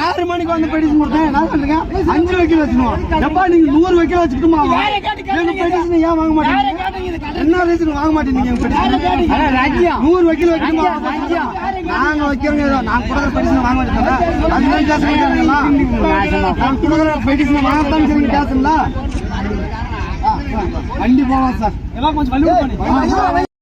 ஆறு மணிக்கு வந்து பெடிஷன் கொடுத்தேன். நான் சொல்றேன் 5 வைக்கல் வச்சுக்கணும். எப்பா நீங்க 100 வைக்கல் வச்சுக்கிட்டுமா பெடிஷன் ஏன் வாங்க மாட்டேங்க? என்ன ரீசன் வாங்க மாட்டேங்க? 100 வைக்கல் வைக்கணுமா? நாங்க வைக்கிறோங்க. நாங்க கொடுக்குற பெடிஷன் வாங்க மாட்டேங்க. அதுதான் பேச மாட்டேங்களா? நான் கொடுக்குற பெடிஷன் வாங்கத்தான் சொல்லி பேசுங்களா? வண்டி போகலாம் சார். எல்லாம் கொஞ்சம் வண்டி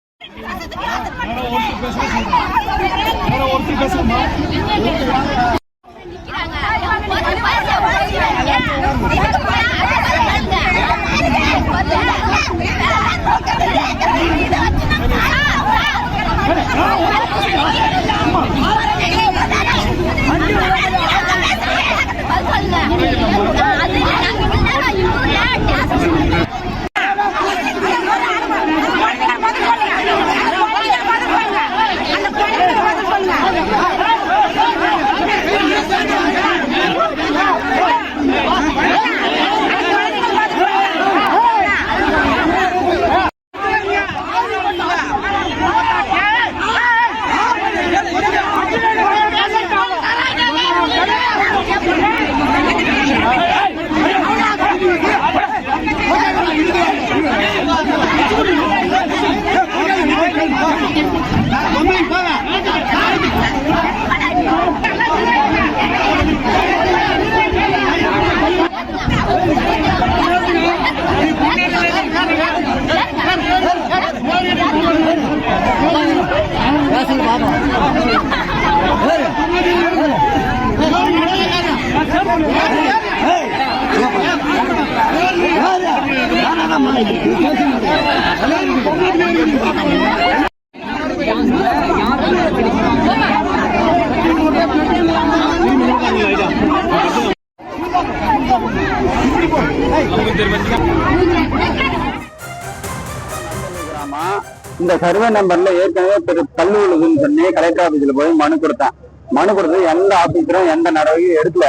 இந்த சர்வே நம்பர்ல ஏற்கனவே கல்லு விழுதுன்னு சொல்லி கலெக்டர் ஆபீஸ்ல போய் மனு கொடுத்து எந்த ஆபீஸரும் எந்த நடவடிக்கையும் எடுக்கல.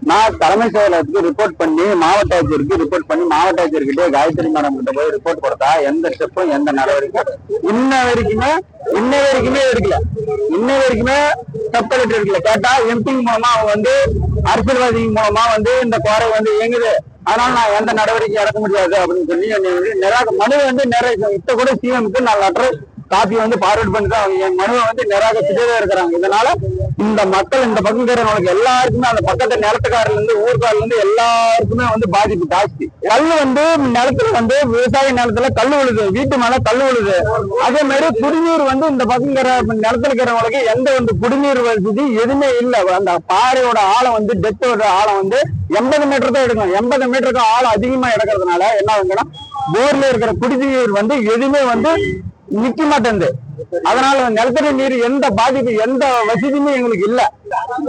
நான் தலைமை செயலகத்துக்கு ரிப்போர்ட் பண்ணி மாவட்ட ஆட்சியருக்கு ரிப்போர்ட் பண்ணி மாவட்ட ஆட்சியர்கிட்ட காயத்ரி மேடம் கிட்ட போய் ரிப்போர்ட் கொடுத்தா எந்த ஸ்டெப்பும் எந்த நடவடிக்கையும் இன்ன வரைக்குமே எடுக்கல. இன்ன வரைக்குமே சப் கலெக்டர் எடுக்கல. கேட்டா எம்பி மூலமா அவங்க அரசியல்வாதி மூலமா இந்த குறை இயங்குது, அதனால நான் எந்த நடவடிக்கை எடுக்க முடியாது அப்படின்னு சொல்லி மனு இப்ப கூட சிஎம்க்கு நான் லெட்டர் காப்பி ஃபார்வர்ட் பண்ணிட்டு அவங்க என் மனுவை நிராகரிச்சுட்டே இருக்கிறாங்க. இதனால இந்த மக்கள் இந்த பக்கம் இருக்கிறவங்களுக்கு எல்லாருக்குமே அந்த பக்கத்து நிலத்துக்காரில இருந்து ஊர்காரில இருந்து எல்லாருக்குமே பாதிப்பு ஜாஸ்தி. கல்லு நிலத்துல விவசாய நிலத்துல கல்லு விழுது, வீட்டு மேல கல்லு விழுது. அதே மாதிரி குடிநீர் இந்த பக்கம் நிலத்துல இருக்கிறவங்களுக்கு எந்த குடிநீர் வசதி எதுவுமே இல்லை. அந்த பாறையோட ஆழம் டெத்தோட ஆழம் 80 மீட்டர் தான் எடுக்கணும். 80 மீட்டருக்கு ஆழம் அதிகமா எடுக்கிறதுனால என்ன ஆகுதுன்னா போர்ல இருக்கிற குடிநீர் எதுவுமே நிக்க மாட்டேங்குது. அதனால நிலத்தடி நீர் எந்த பாதிப்பு எந்த வசதியுமே எங்களுக்கு இல்ல.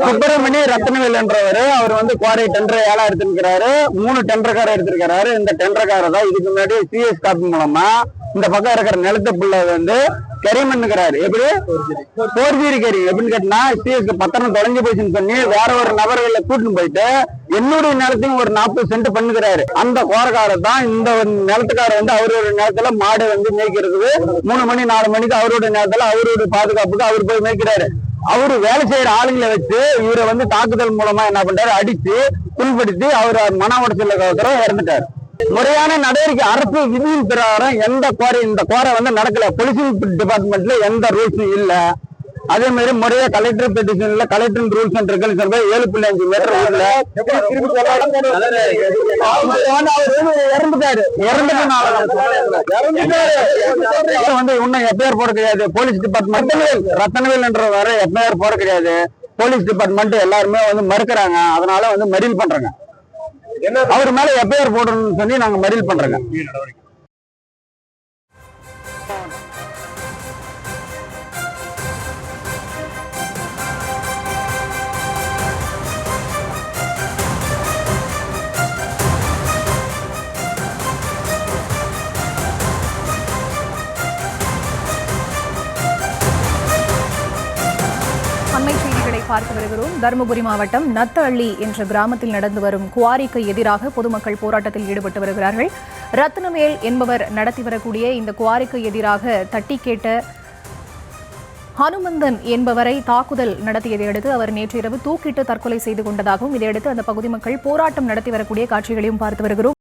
சுப்பிரமணி ரத்னவேல் என்றவர் அவர் குவாரி டெண்டர் 7 எடுத்திருக்கிறாரு. 3 டெண்டர்கார எடுத்திருக்கிறாரு. இந்த டெண்டர்காரர் தான் இதுக்கு முன்னாடி சிஎஸ் காப்பி மூலமா இந்த பக்கம் இருக்கிற நிலத்தை புள்ள கரி பண்ணுகிறாரு. எப்படி போர்ஜரி கரி எப்படின்னு கேட்டா சிஎஸ்க்கு பத்திரம் தொலைஞ்சு போச்சுன்னு சொல்லி வேற ஒரு நபர்களை கூட்டின்னு போயிட்டு என்னுடைய நிலத்தையும் ஒரு 40 சென்ட் பண்ணுகிறாரு. அந்த கோரக்காரர் தான் இந்த நிலத்துக்காரர் அவரோட நிலத்துல மாடு மேய்க்கிறது 3 மணி 4 மணிக்கு அவரோட நேரத்துல அவரோட பாதுகாப்புக்கு அவர் போய் மேய்க்கிறாரு. அவரு வேலை செய்யற ஆளுங்களை வச்சு இவரை தாக்குதல் மூலமா என்ன பண்றாரு, அடிச்சு புண்படுத்தி அவர் மன உடச்சல இறந்துட்டாரு. முறையான நடவடிக்கை அரசு விதியின் பிரகாரம் எந்த குவாரி இந்த குவாரை நடக்கல. பொலிசிங் டிபார்ட்மெண்ட்ல எந்த ரூல்ஸும் இல்ல. அதே மாதிரி முறையா கலெக்டர் பெட்டிஷன்ல collector rules and regulation 7.5 metre இன்னும் எஃப்ஐஆர் போட கிடையாது. போலீஸ் டிபார்ட்மெண்ட் ரத்தனவேல் என்ற வர எஃப்ஐஆர் போட கிடையாது. போலீஸ் டிபார்ட்மெண்ட் எல்லாருமே மறுக்கிறாங்க. அதனால மறியல் பண்றாங்க. அவர் மேல எஃப்ஐஆர் போடணும்னு சொல்லி நாங்க மறியல் பண்றோங்க. பார்த்து வருகிறோம். தருமபுரி மாவட்டம் நத்தஅள்ளி என்ற கிராமத்தில் நடந்து வரும் குவாரிக்கு எதிராக பொதுமக்கள் போராட்டத்தில் ஈடுபட்டு வருகிறார்கள். ரத்னமேல் என்பவர் நடத்தி வரக்கூடிய இந்த குவாரிக்கு எதிராக தட்டி கேட்ட ஹனுமந்தன் என்பவரை தாக்குதல் நடத்தியதை அடுத்து அவர் நேற்று இரவு தூக்கிட்டு தற்கொலை செய்து கொண்டதாகவும், இதையடுத்து அந்த பகுதி மக்கள் போராட்டம் நடத்தி வரக்கூடிய காட்சிகளையும் பார்த்து வருகிறோம்.